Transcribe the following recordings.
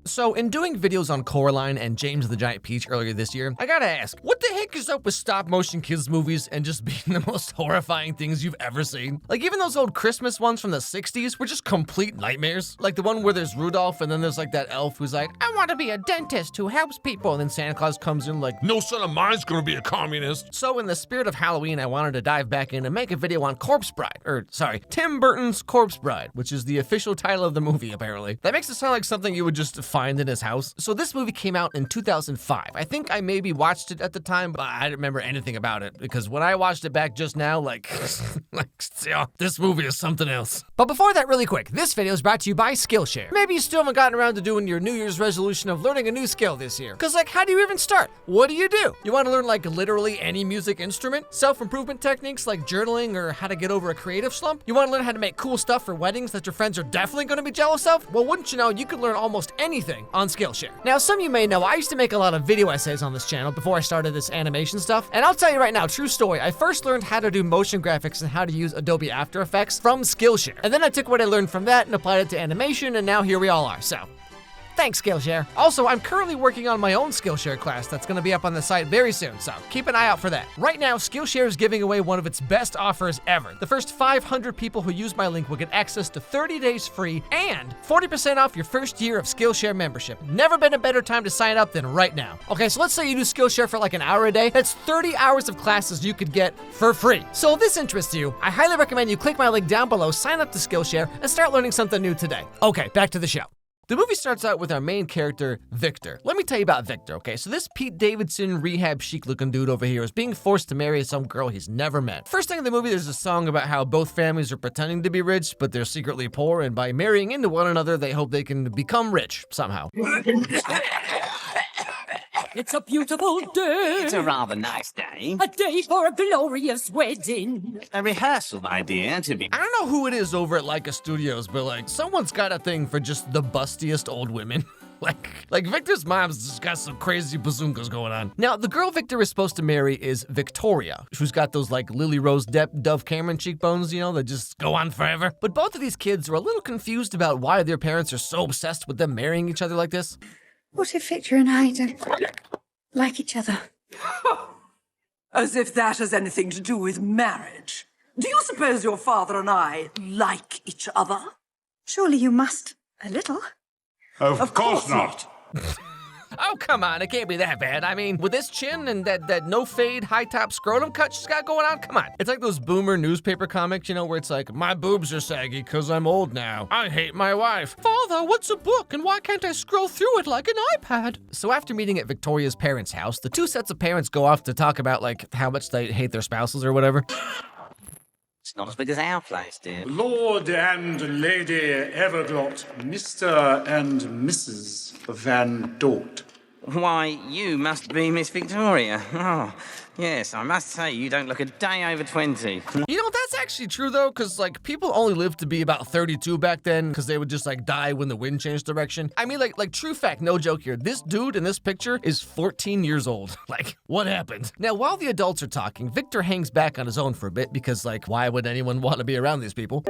So in doing videos on Coraline and James the Giant Peach earlier this year, I gotta ask, what the heck is up with stop motion kids movies and just being the most horrifying things you've ever seen? Like even those old Christmas ones from the 60s were just complete nightmares. Like the one where there's Rudolph and then there's like that elf who's like, I want to be a dentist who helps people, and then Santa Claus comes in like, no son of mine's gonna be a communist. So in the spirit of Halloween, I wanted to dive back in and make a video on Tim Burton's Corpse Bride, which is the official title of the movie apparently. That makes it sound like something you would just find in his house. So this movie came out in 2005. I think I maybe watched it at the time, but I didn't remember anything about it because when I watched it back just now, this movie is something else. But before that, really quick, this video is brought to you by Skillshare. Maybe you still haven't gotten around to doing your New Year's resolution of learning a new skill this year. Cause how do you even start? What do? You want to learn literally any music instrument? Self-improvement techniques like journaling or how to get over a creative slump? You want to learn how to make cool stuff for weddings that your friends are definitely going to be jealous of? Well, wouldn't you know, you can learn almost anything on Skillshare. Now, some of you may know I used to make a lot of video essays on this channel before I started this animation stuff. And I'll tell you right now, true story, I first learned how to do motion graphics and how to use Adobe After Effects from Skillshare. And then I took what I learned from that and applied it to animation, and now here we all are, so. Thanks, Skillshare. Also, I'm currently working on my own Skillshare class that's gonna be up on the site very soon, so keep an eye out for that. Right now, Skillshare is giving away one of its best offers ever. The first 500 people who use my link will get access to 30 days free and 40% off your first year of Skillshare membership. Never been a better time to sign up than right now. Okay, so let's say you do Skillshare for like an hour a day. That's 30 hours of classes you could get for free. So if this interests you, I highly recommend you click my link down below, sign up to Skillshare, and start learning something new today. Okay, back to the show. The movie starts out with our main character, Victor. Let me tell you about Victor, okay? So this Pete Davidson, rehab chic-looking dude over here is being forced to marry some girl he's never met. First thing in the movie, there's a song about how both families are pretending to be rich, but they're secretly poor, and by marrying into one another, they hope they can become rich somehow. It's a beautiful day. It's a rather nice day. A day for a glorious wedding. A rehearsal, my dear, to be... I don't know who it is over at Leica Studios, but someone's got a thing for just the bustiest old women. Like Victor's mom's just got some crazy bazookas going on. Now, the girl Victor is supposed to marry is Victoria, who's got those Lily Rose Depp, Dove Cameron cheekbones, that just go on forever. But both of these kids are a little confused about why their parents are so obsessed with them marrying each other like this. What if Victor and I don't like each other? As if that has anything to do with marriage. Do you suppose your father and I like each other? Surely you must. A little. Of course not. Oh, come on, it can't be that bad. I mean, with this chin and that no-fade, high-top scrotum cut she's got going on, come on. It's like those boomer newspaper comics, where it's like, my boobs are saggy because I'm old now. I hate my wife. Father, what's a book and why can't I scroll through it like an iPad? So after meeting at Victoria's parents' house, the two sets of parents go off to talk about, how much they hate their spouses or whatever. It's not as big as our place, dear. Lord and Lady Everglot, Mr. and Mrs. Van Dort. Why, you must be Miss Victoria. Oh, yes, I must say you don't look a day over 20. That's actually true though, because people only lived to be about 32 back then because they would just die when the wind changed direction. I mean, true fact, no joke here. This dude in this picture is 14 years old. What happened? Now, while the adults are talking, Victor hangs back on his own for a bit because why would anyone want to be around these people?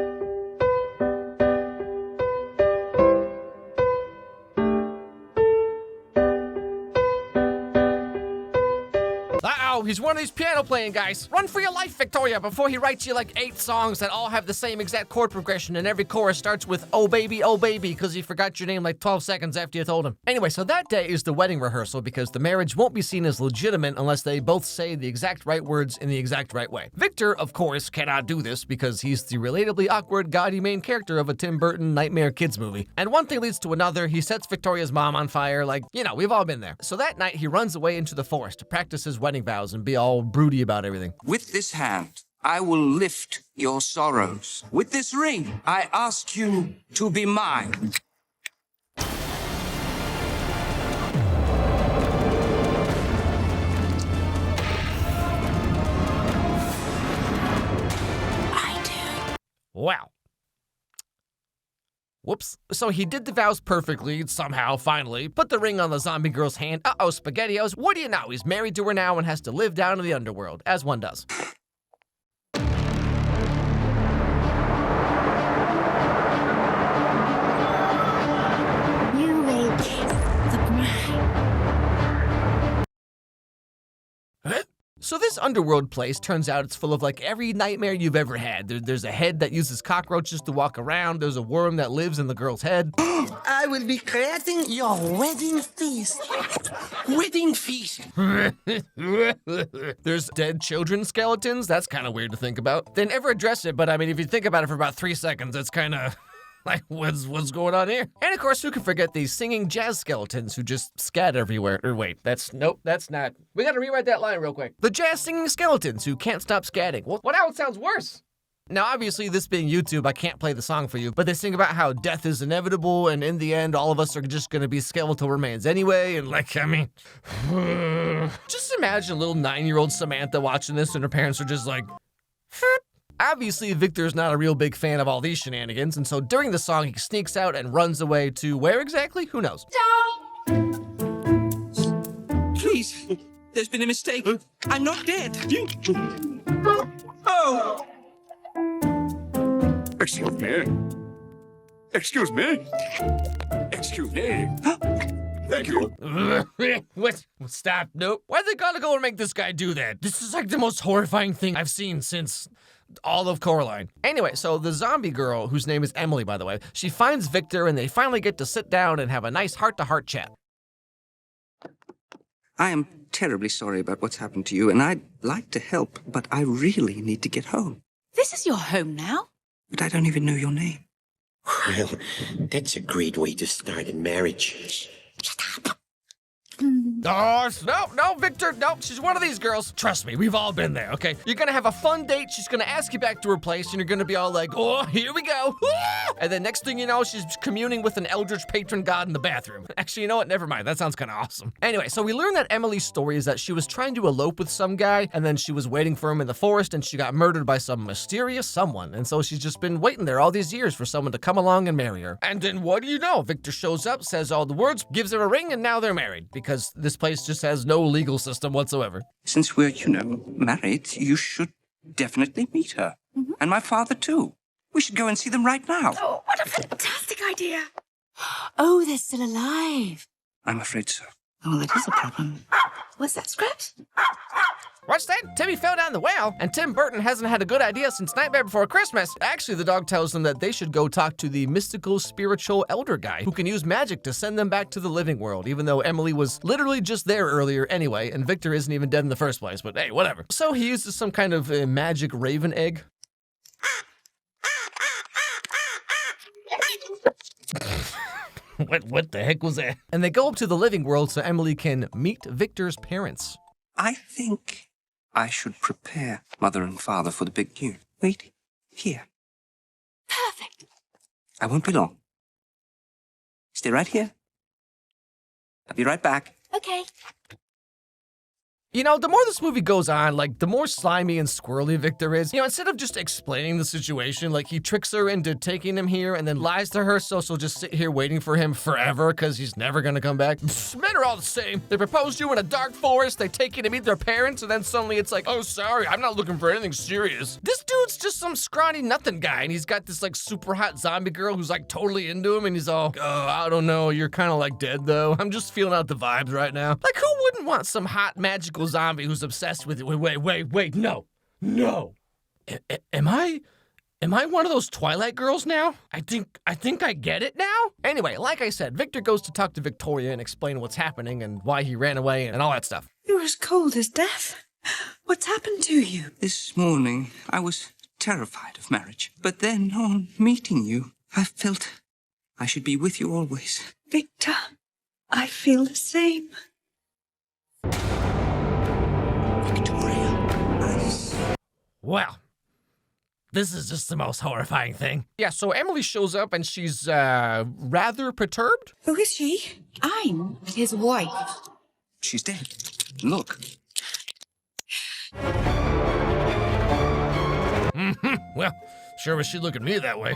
He's one of these piano playing guys. Run for your life, Victoria, before he writes you 8 songs that all have the same exact chord progression and every chorus starts with oh baby, because he forgot your name 12 seconds after you told him. Anyway, so that day is the wedding rehearsal because the marriage won't be seen as legitimate unless they both say the exact right words in the exact right way. Victor, of course, cannot do this because he's the relatably awkward, gaudy main character of a Tim Burton nightmare kids movie. And one thing leads to another. He sets Victoria's mom on fire. We've all been there. So that night, he runs away into the forest to practice his wedding vows and be all broody about everything. With this hand, I will lift your sorrows. With this ring, I ask you to be mine. I do. Wow. Whoops. So he did the vows perfectly, somehow, finally. Put the ring on the zombie girl's hand. Uh-oh, SpaghettiOs. What do you know? He's married to her now and has to live down in the underworld, as one does. You may kiss So this underworld place turns out it's full of like every nightmare you've ever had. There's a head that uses cockroaches to walk around. There's a worm that lives in the girl's head. I will be creating your wedding feast. Wedding feast. There's dead children skeletons. That's kind of weird to think about. They never address it, but I mean, if you think about it for about 3 seconds, it's kind of like, what's going on here? And of course, who can forget these singing jazz skeletons who just scat everywhere? Or wait, nope, that's not. We gotta rewrite that line real quick. The jazz singing skeletons who can't stop scatting. Well, now it sounds worse. Now, obviously, this being YouTube, I can't play the song for you, but they sing about how death is inevitable, and in the end, all of us are just gonna be skeletal remains anyway, and like, I mean, just imagine little 9-year-old Samantha watching this, and her parents are just like, Obviously, Victor's not a real big fan of all these shenanigans, and so during the song, he sneaks out and runs away to where exactly? Who knows? Please, there's been a mistake. I'm not dead. Oh! Excuse me. Excuse me. Excuse me. Thank you. What? Stop. Nope. Why they gotta go and make this guy do that? This is like the most horrifying thing I've seen since all of Coraline. Anyway, so the zombie girl, whose name is Emily, by the way, she finds Victor and they finally get to sit down and have a nice heart-to-heart chat. I am terribly sorry about what's happened to you, and I'd like to help, but I really need to get home. This is your home now. But I don't even know your name. Well, that's a great way to start a marriage. Shut up. Oh, no, Victor, no, she's one of these girls. Trust me, we've all been there, okay? You're gonna have a fun date, she's gonna ask you back to her place, and you're gonna be all like, oh, here we go. And then next thing you know, she's communing with an eldritch patron god in the bathroom. Actually, you know what? Never mind, that sounds kind of awesome. Anyway, so we learned that Emily's story is that she was trying to elope with some guy, and then she was waiting for him in the forest, and she got murdered by some mysterious someone. And so she's just been waiting there all these years for someone to come along and marry her. And then what do you know? Victor shows up, says all the words, gives her a ring, and now they're married, because this place just has no legal system whatsoever. Since we're, married, you should definitely meet her. Mm-hmm. And my father, too. We should go and see them right now. Oh, what a fantastic idea. Oh, they're still alive. I'm afraid so. Oh, that is a problem. What's that, Scraps? What's that? Timmy fell down the well, and Tim Burton hasn't had a good idea since Nightmare Before Christmas. Actually, the dog tells them that they should go talk to the mystical, spiritual elder guy who can use magic to send them back to the living world, even though Emily was literally just there earlier anyway, and Victor isn't even dead in the first place, but hey, whatever. So he uses some kind of magic raven egg. What the heck was that? And they go up to the living world so Emily can meet Victor's parents. I think I should prepare Mother and Father for the big news. Wait, here. Perfect. I won't be long. Stay right here. I'll be right back. Okay. You know, the more this movie goes on, like, the more slimy and squirrely Victor is. You know, instead of just explaining the situation, like, he tricks her into taking him here and then lies to her so she'll just sit here waiting for him forever because he's never gonna come back. Men are all the same. They propose to you in a dark forest, they take you to meet their parents, and then suddenly it's like, oh, sorry, I'm not looking for anything serious. This dude's just some scrawny nothing guy, and he's got this, like, super hot zombie girl who's, like, totally into him, and he's all, oh, I don't know, you're kind of, like, dead, though. I'm just feeling out the vibes right now. Like, who wouldn't want some hot, magical zombie who's obsessed with it? Wait, no. Am I one of those Twilight girls now? I think I get it now? Anyway, like I said, Victor goes to talk to Victoria and explain what's happening and why he ran away and all that stuff. You're as cold as death. What's happened to you? This morning, I was terrified of marriage. But then, on meeting you, I felt I should be with you always. Victor, I feel the same. Well, this is just the most horrifying thing. Yeah, so Emily shows up and she's, rather perturbed. Who is she? I'm his wife. She's dead. Look. Well, Sure was she looking at me that way.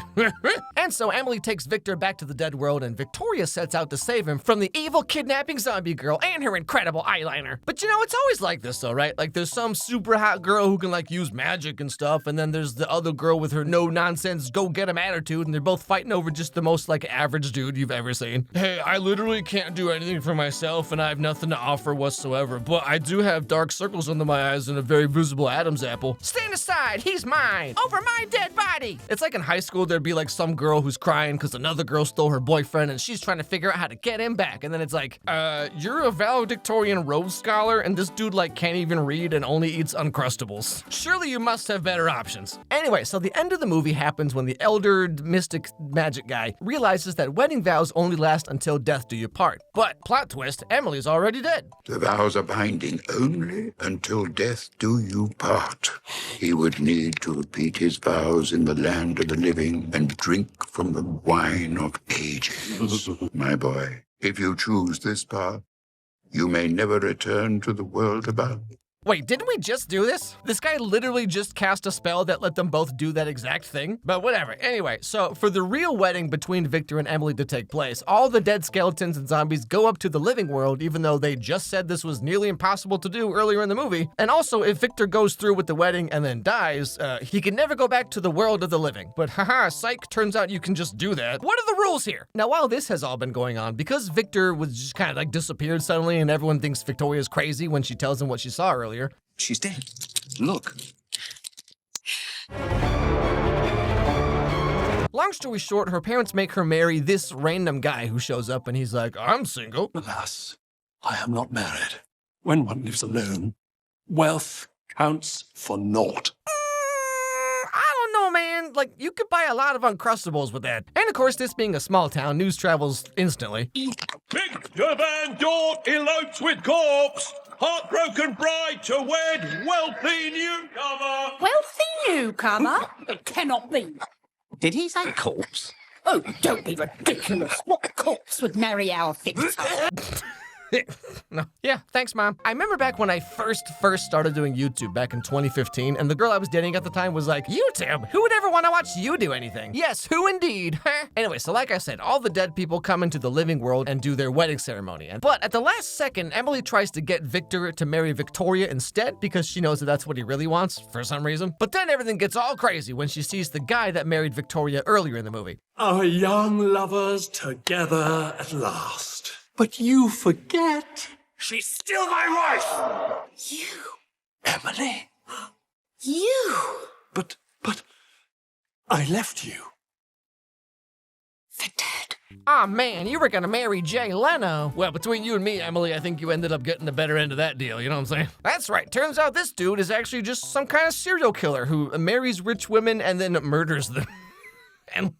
And so Emily takes Victor back to the dead world, and Victoria sets out to save him from the evil kidnapping zombie girl and her incredible eyeliner. But you know, it's always like this though, right? Like there's some super hot girl who can like use magic and stuff, and then there's the other girl with her no-nonsense go-get-em attitude, and they're both fighting over just the most like average dude you've ever seen. Hey, I literally can't do anything for myself, and I have nothing to offer whatsoever, but I do have dark circles under my eyes and a very visible Adam's apple. Stand aside, he's mine, over my dead body. It's like in high school, there'd be like some girl who's crying because another girl stole her boyfriend and she's trying to figure out how to get him back. And then it's like, you're a valedictorian Rhodes Scholar and this dude like can't even read and only eats Uncrustables. Surely you must have better options. Anyway, so the end of the movie happens when the elder mystic magic guy realizes that wedding vows only last until death do you part. But plot twist, Emily's already dead. The vows are binding only until death do you part. He would need to repeat his vows in the land of the living and drink from the wine of ages. My boy, if you choose this path, you may never return to the world above. Wait, didn't we just do this? This guy literally just cast a spell that let them both do that exact thing? But whatever. Anyway, so for the real wedding between Victor and Emily to take place, all the dead skeletons and zombies go up to the living world, even though they just said this was nearly impossible to do earlier in the movie. And also, if Victor goes through with the wedding and then dies, he can never go back to the world of the living. But haha, psych, turns out you can just do that. What are the rules here? Now, while this has all been going on, because Victor was just kind of like disappeared suddenly and everyone thinks Victoria's crazy when she tells him what she saw earlier, She's dead. Look. long story short, her parents make her marry this random guy who shows up and he's like, I'm single. Alas, I am not married. When one lives alone, wealth counts for naught. I don't know, man. Like, you could buy a lot of Uncrustables with that. And of course, this being a small town, news travels instantly. Victor Van Dort elopes with corpse. Heartbroken bride to wed wealthy newcomer. Wealthy newcomer? It cannot be. Did he say corpse? Oh, don't be ridiculous. What corpse would marry our Victor? No. Yeah, thanks, Mom. I remember back when I first started doing YouTube back in 2015, and the girl I was dating at the time was like, YouTube? Who would ever want to watch you do anything? Yes, who indeed? Anyway, so like I said, all the dead people come into the living world and do their wedding ceremony. But at the last second, Emily tries to get Victor to marry Victoria instead because she knows that that's what he really wants for some reason. But then everything gets all crazy when she sees the guy that married Victoria earlier in the movie. Our young lovers together at last. But you forget, she's still my wife! You. Emily? You. But, I left you. For dead. Aw, man, you were gonna marry Jay Leno. Well, between you and me, Emily, I think you ended up getting the better end of that deal, you know what I'm saying? That's right, turns out this dude is actually just some kind of serial killer who marries rich women and then murders them. And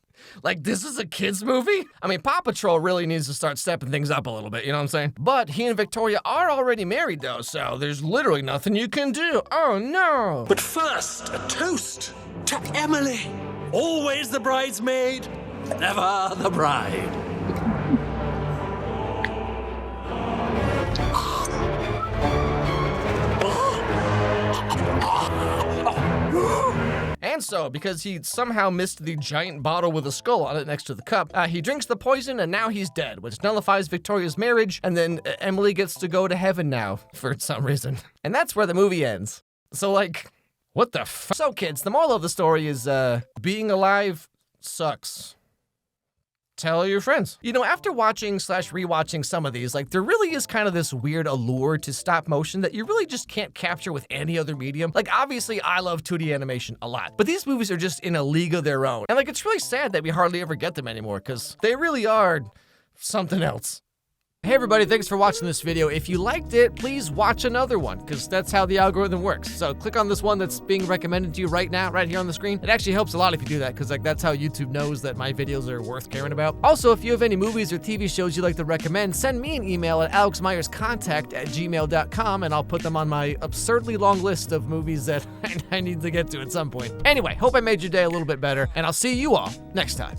like, this is a kid's movie? I mean, Paw Patrol really needs to start stepping things up a little bit, you know what I'm saying? But he and Victoria are already married, though, so there's literally nothing you can do. Oh, no. But first, a toast to Emily. Always the bridesmaid, never the bride. And so, because he somehow missed the giant bottle with a skull on it next to the cup, he drinks the poison and now he's dead, which nullifies Victoria's marriage, and then Emily gets to go to heaven now, for some reason. And that's where the movie ends. So, like, what the f? So, kids, the moral of the story is, being alive sucks. Tell your friends. You know, after watching/rewatching some of these, like, there really is kind of this weird allure to stop motion that you really just can't capture with any other medium. Like, obviously, I love 2D animation a lot, but these movies are just in a league of their own. And, like, it's really sad that we hardly ever get them anymore, because they really are something else. Hey everybody, thanks for watching this video. If you liked it, please watch another one, because that's how the algorithm works. So click on this one that's being recommended to you right now, right here on the screen. It actually helps a lot if you do that, because like that's how YouTube knows that my videos are worth caring about. Also, if you have any movies or TV shows you'd like to recommend, send me an email at alexmeyerscontact@gmail.com, and I'll put them on my absurdly long list of movies that I need to get to at some point. Anyway, hope I made your day a little bit better, and I'll see you all next time.